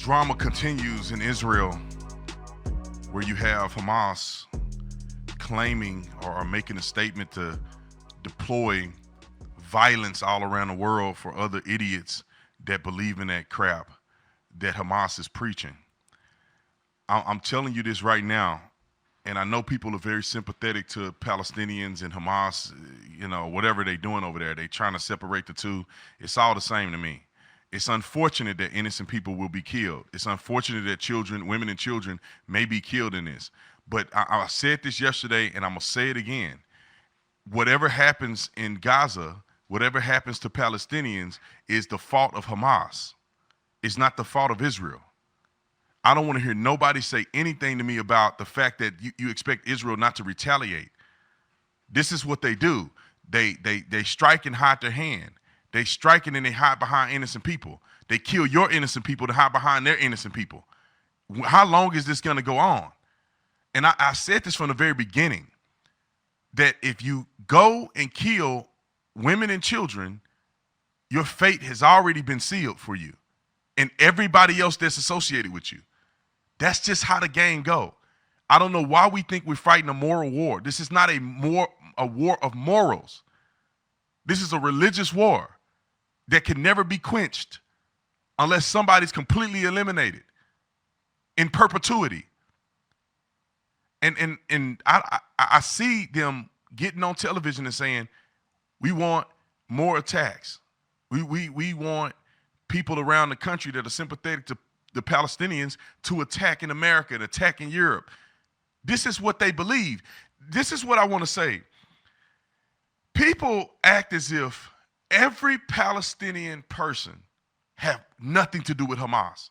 Drama continues in Israel, where you have Hamas claiming or making a statement to deploy violence all around the world for other idiots that believe in that crap that Hamas is preaching. I'm telling you this right now, and I know people are very sympathetic to Palestinians and Hamas, whatever they're doing over there. They're trying to separate the two. It's all the same to me. It's unfortunate that innocent people will be killed. It's unfortunate that children, women and children may be killed in this. But I said this yesterday, and I'm going to say it again. Whatever happens in Gaza, whatever happens to Palestinians is the fault of Hamas. It's not the fault of Israel. I don't want to hear nobody say anything to me about the fact that you expect Israel not to retaliate. This is what they do. They strike and hide their hand. They strike and then they hide behind innocent people. They kill your innocent people to hide behind their innocent people. How long is this going to go on? And I said this from the very beginning, that if you go and kill women and children, your fate has already been sealed for you and everybody else that's associated with you. That's just how the game go. I don't know why we think we're fighting a moral war. This is not a war of morals. This is a religious war that can never be quenched unless somebody's completely eliminated in perpetuity. And I see them getting on television and saying, we want more attacks. We want people around the country that are sympathetic to the Palestinians to attack in America and attack in Europe. This is what they believe. This is what I want to say. People act as if every Palestinian person have nothing to do with Hamas.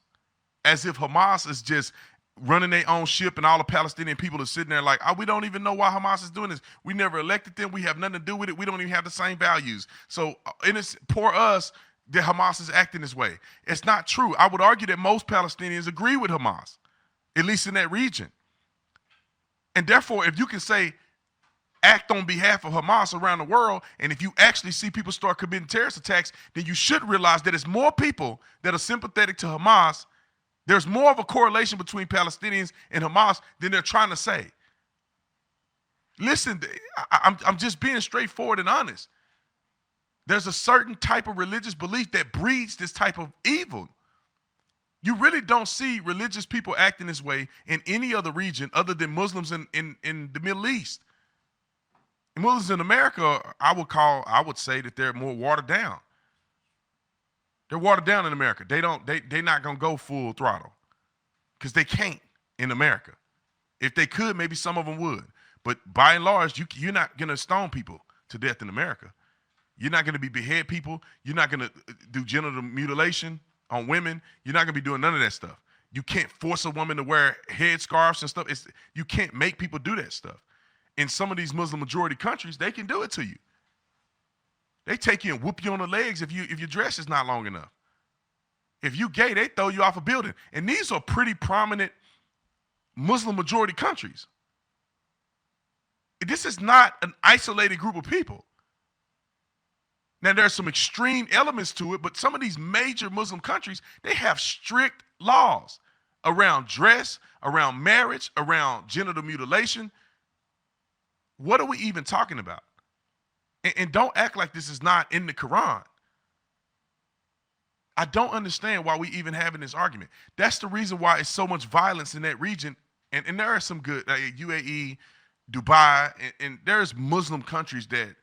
As if Hamas is just running their own ship and all the Palestinian people are sitting there like, we don't even know why Hamas is doing this. We never elected them. We have nothing to do with it. We don't even have the same values. So it's poor us that Hamas is acting this way. It's not true. I would argue that most Palestinians agree with Hamas, at least in that region. And therefore, if you can say, act on behalf of Hamas around the world, and if you actually see people start committing terrorist attacks, then you should realize that it's more people that are sympathetic to Hamas. There's more of a correlation between Palestinians and Hamas than they're trying to say. Listen, I'm just being straightforward and honest. There's a certain type of religious belief that breeds this type of evil. You really don't see religious people acting this way in any other region other than Muslims in the Middle East. And Muslims in America, I would say that they're more watered down. They're watered down in America. They're not gonna go full throttle because they can't in America. If they could, maybe some of them would. But by and large, you're not gonna stone people to death in America. You're not gonna behead people. You're not gonna do genital mutilation on women. You're not gonna be doing none of that stuff. You can't force a woman to wear headscarves and stuff. You can't make people do that stuff. In some of these Muslim majority countries, they can do it to you. They take you and whoop you on the legs if your dress is not long enough. If you gay, they throw you off a building. And these are pretty prominent Muslim majority countries. This is not an isolated group of people. Now, there's some extreme elements to it, but some of these major Muslim countries, they have strict laws around dress, around marriage, around genital mutilation. What are we even talking about? And don't act like this is not in the Quran. I don't understand why we even having this argument. That's the reason why it's so much violence in that region. And there are some good, UAE, Dubai, and there's Muslim countries that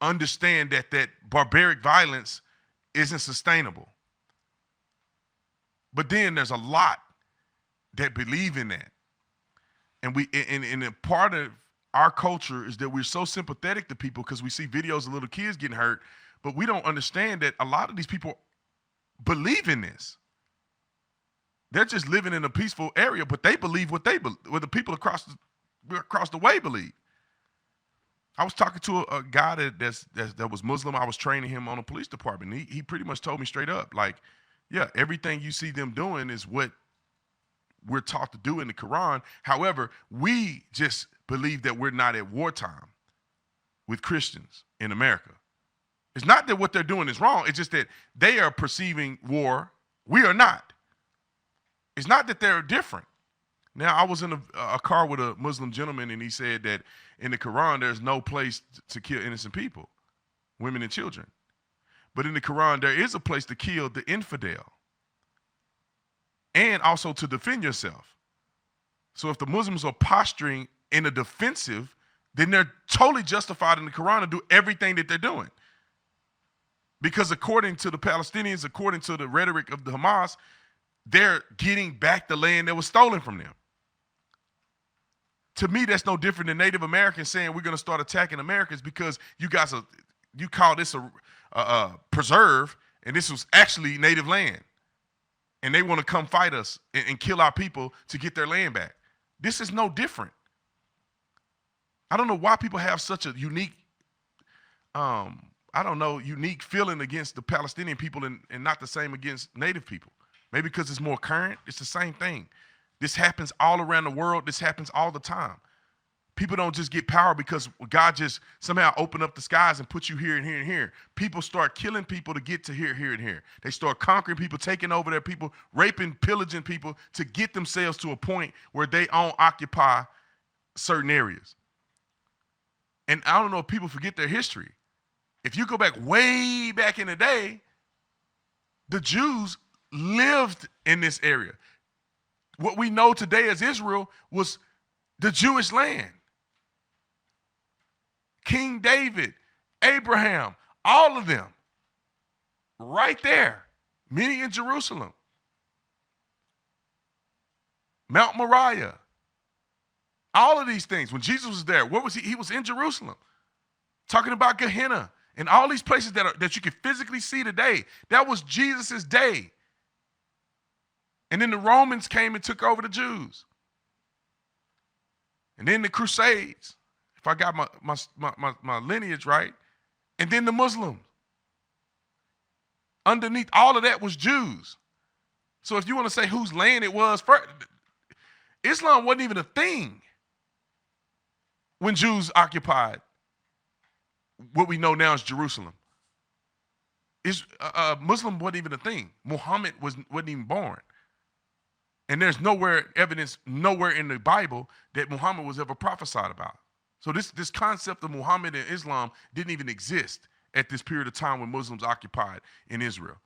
understand that barbaric violence isn't sustainable. But then there's a lot that believe in that. And a part of our culture is that we're so sympathetic to people because we see videos of little kids getting hurt, but we don't understand that a lot of these people believe in this. They're just living in a peaceful area, but they believe what the people across the way believe. I was talking to a guy that was Muslim. I was training him on a police department. He pretty much told me straight up, like, yeah, everything you see them doing is what we're taught to do in the Quran. However, we just believe that we're not at wartime with Christians in America. It's not that what they're doing is wrong. It's just that they are perceiving war. We are not. It's not that they're different. Now, I was in a car with a Muslim gentleman, and he said that in the Quran, there's no place to kill innocent people, women and children. But in the Quran, there is a place to kill the infidel and also to defend yourself. So if the Muslims are posturing in a defensive, then they're totally justified in the Quran to do everything that they're doing. Because according to the Palestinians, according to the rhetoric of the Hamas, they're getting back the land that was stolen from them. To me, that's no different than Native Americans saying we're going to start attacking Americans because you call this a preserve, and this was actually native land. And they want to come fight us and kill our people to get their land back. This is no different. I don't know why people have such a unique, unique feeling against the Palestinian people and not the same against native people. Maybe because it's more current. It's the same thing. This happens all around the world. This happens all the time. People don't just get power because God just somehow opened up the skies and put you here and here and here. People start killing people to get to here, here, and here. They start conquering people, taking over their people, raping, pillaging people to get themselves to a point where they occupy certain areas. And I don't know if people forget their history. If you go back way back in the day, the Jews lived in this area. What we know today as Israel was the Jewish land. King David, Abraham, all of them, right there, many in Jerusalem. Mount Moriah, all of these things. When Jesus was there, where was he? He was in Jerusalem, talking about Gehenna and all these places that you can physically see today. That was Jesus's day. And then the Romans came and took over the Jews. And then the Crusades, if I got my lineage right. And then the Muslims. Underneath all of that was Jews. So if you want to say whose land it was first, Islam wasn't even a thing when Jews occupied what we know now as Jerusalem. Muslim wasn't even a thing. Muhammad wasn't even born. And there's evidence nowhere in the Bible that Muhammad was ever prophesied about. So this concept of Muhammad and Islam didn't even exist at this period of time when Muslims occupied in Israel.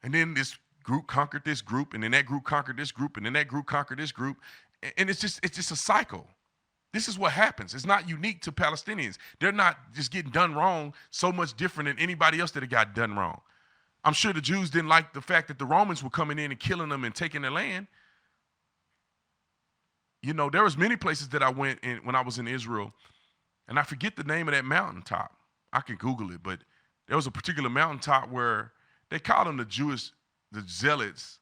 And then this group conquered this group, and then that group conquered this group, and then that group conquered this group. And it's just a cycle. This is what happens. It's not unique to Palestinians. They're not just getting done wrong so much different than anybody else that had got done wrong. I'm sure the Jews didn't like the fact that the Romans were coming in and killing them and taking their land. You know, there was many places that I went in when I was in Israel, and I forget the name of that mountaintop. I can Google it, but there was a particular mountaintop where they called them the zealots,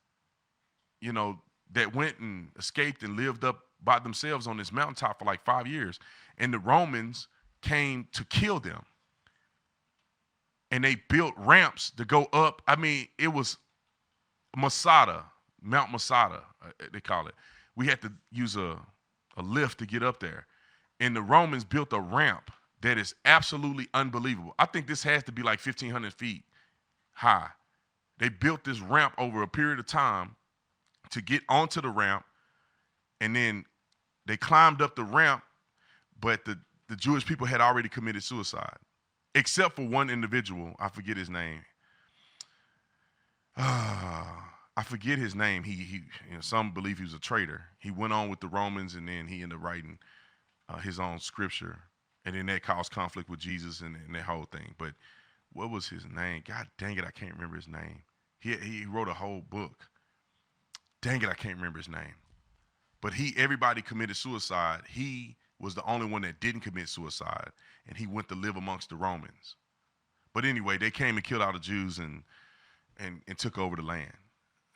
you know, that went and escaped and lived up by themselves on this mountaintop for like 5 years. And the Romans came to kill them. And they built ramps to go up. I mean, it was Masada, Mount Masada, they call it. We had to use a lift to get up there. And the Romans built a ramp that is absolutely unbelievable. I think this has to be like 1,500 feet high. They built this ramp over a period of time to get onto the ramp. And then they climbed up the ramp, but the Jewish people had already committed suicide. Except for one individual, I forget his name. I forget his name. He some believe he was a traitor. He went on with the Romans, and then he ended up writing his own scripture, and then that caused conflict with Jesus and that whole thing. But what was his name? God dang it, I can't remember his name. He wrote a whole book. Dang it, I can't remember his name. But everybody committed suicide. He was the only one that didn't commit suicide, and he went to live amongst the Romans. But anyway, they came and killed all the Jews and took over the land.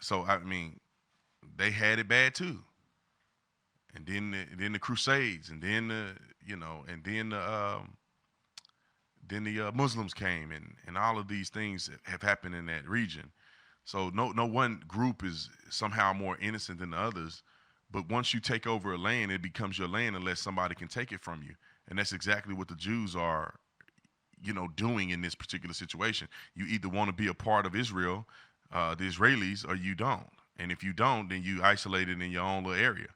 So I mean, they had it bad too. And then the Crusades, and then the Muslims came, and all of these things have happened in that region. So no one group is somehow more innocent than the others. But once you take over a land, it becomes your land unless somebody can take it from you. And that's exactly what the Jews are, doing in this particular situation. You either want to be a part of Israel, the Israelis, or you don't. And if you don't, then you isolated in your own little area.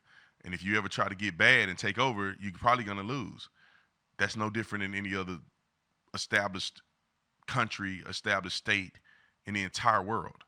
And if you ever try to get bad and take over, you're probably going to lose. That's no different than any other established country, established state in the entire world.